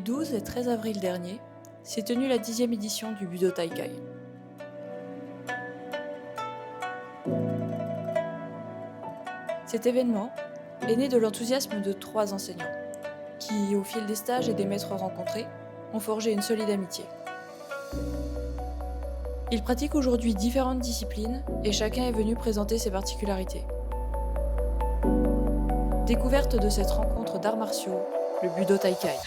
Les 12 et 13 avril dernier, s'est tenue la 10e édition du Budo Taikai. Cet événement est né de l'enthousiasme de 3 enseignants, qui, au fil des stages et des maîtres rencontrés, ont forgé une solide amitié. Ils pratiquent aujourd'hui différentes disciplines et chacun est venu présenter ses particularités. Découverte de cette rencontre d'arts martiaux, le Budo Taikai.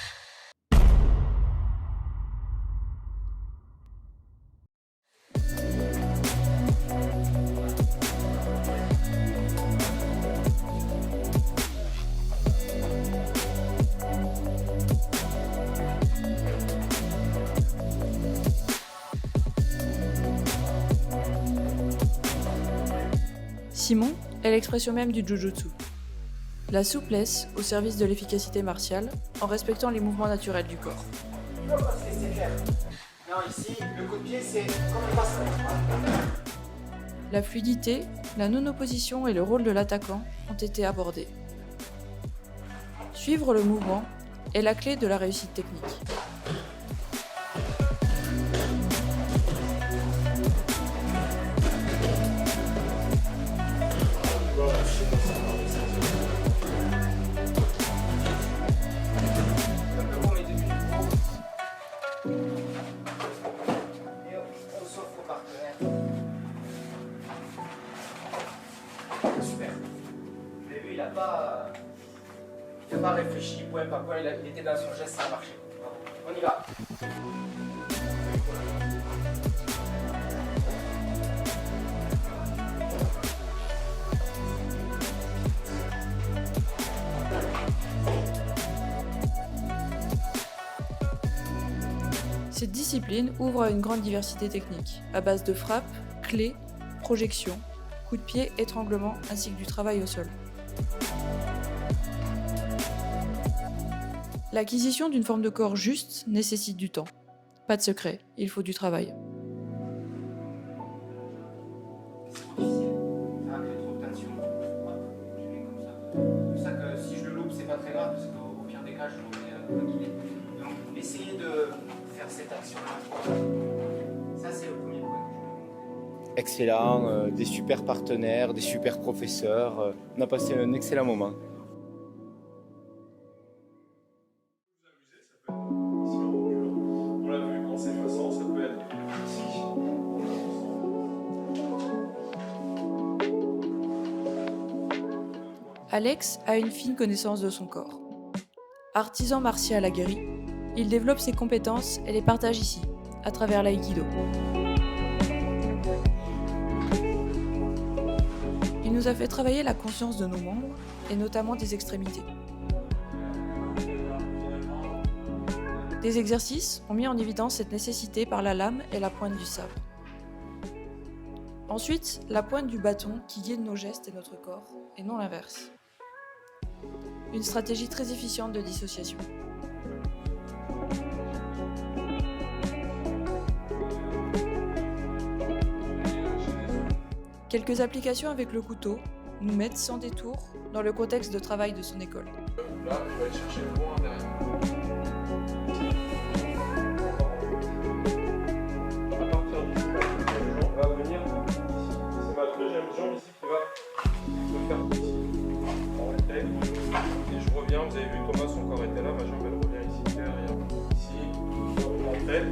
Simon est l'expression même du Jujutsu. La souplesse au service de l'efficacité martiale en respectant les mouvements naturels du corps. C'est clair. Non, ici, le coup de pied, c'est comme on passe. La fluidité, la non-opposition et le rôle de l'attaquant ont été abordés. Suivre le mouvement est la clé de la réussite technique. Super. Vous avez vu, il n'a pas réfléchi, point par point, il était dans son geste, ça a marché. On y va. Cette discipline ouvre à une grande diversité technique, à base de frappes, clés, projections, coups de pied, étranglement, ainsi que du travail au sol. L'acquisition d'une forme de corps juste nécessite du temps. Pas de secret, il faut du travail. C'est difficile. Ça crée trop de tension. Je mets comme ça. C'est pour ça que si je le loupe, c'est pas très grave, parce qu'au pire des cas, je l'aurai guidé. Donc, essayez de faire cette action-là. Ça, c'est le premier point que je vais vous montrer. Excellent, des super partenaires, des super professeurs. On a passé un excellent moment. On l'a vu en s'effaçant, ça peut être ici. Alex a une fine connaissance de son corps. Artisan martial aguerri, il développe ses compétences et les partage ici, à travers l'aïkido. Il nous a fait travailler la conscience de nos membres, et notamment des extrémités. Des exercices ont mis en évidence cette nécessité par la lame et la pointe du sabre. Ensuite, la pointe du bâton qui guide nos gestes et notre corps, et non l'inverse. Une stratégie très efficiente de dissociation. Quelques applications avec le couteau nous mettent sans détour dans le contexte de travail de son école. Là, je vais aller chercher le loin derrière. À partir d'ici, on va venir ici. C'est ma deuxième jambe ici qui va se faire ici. Arrêtez. Et je reviens, vous avez vu Thomas, son corps était là, ma jambe elle revient ici, derrière. Ici, je remontais.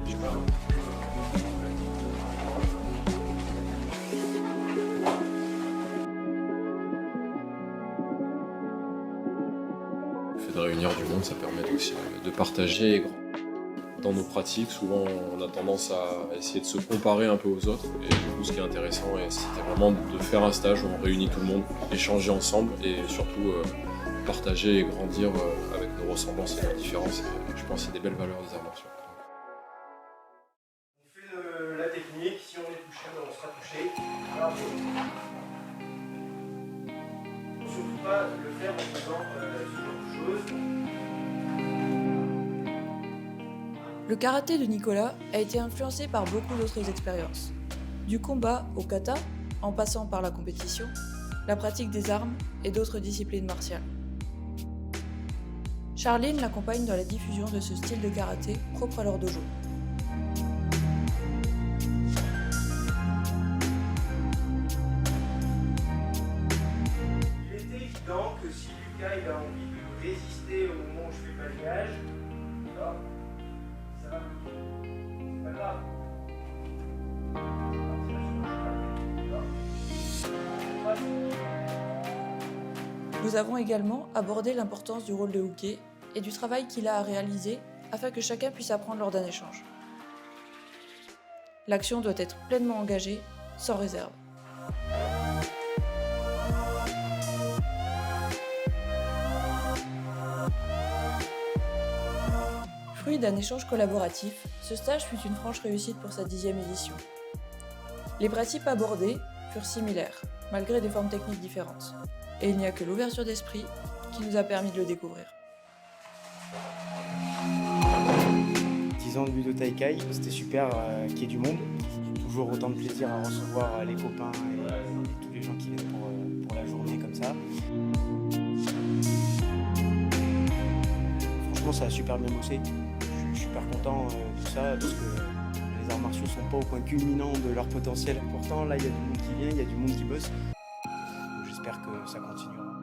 Je pars. Le fait de réunir du monde, ça permet aussi de partager. Dans nos pratiques, souvent on a tendance à essayer de se comparer un peu aux autres, et du coup ce qui est intéressant, c'était vraiment de faire un stage où on réunit tout le monde, échanger ensemble et surtout partager et grandir avec nos ressemblances et nos différences. Et je pense que c'est des belles valeurs des arts martiaux. On fait la technique, si on est touché, on sera touché. Alors, surtout pas le faire en faisant ce genre de choses. Le karaté de Nicolas a été influencé par beaucoup d'autres expériences. Du combat au kata, en passant par la compétition, la pratique des armes et d'autres disciplines martiales. Charline l'accompagne dans la diffusion de ce style de karaté propre à leur dojo. Il était évident que si Lucas il a envie de résister au moment où je fais le balayage, ça va bloquer. C'est pas grave. Nous avons également abordé l'importance du rôle de hooker et du travail qu'il a à réaliser afin que chacun puisse apprendre lors d'un échange. L'action doit être pleinement engagée, sans réserve. Fruit d'un échange collaboratif, ce stage fut une franche réussite pour sa 10e édition. Les principes abordés furent similaires, malgré des formes techniques différentes. Et il n'y a que l'ouverture d'esprit qui nous a permis de le découvrir. 10 ans de Budo Taikai, c'était super qu'il y ait du monde. Toujours autant de plaisir à recevoir les copains et tous les gens qui viennent pour la journée comme ça. Franchement, ça a super bien bossé. Je suis super content de ça parce que les arts martiaux sont pas au point culminant de leur potentiel. Pourtant, là, il y a du monde qui vient, il y a du monde qui bosse. J'espère que ça continuera.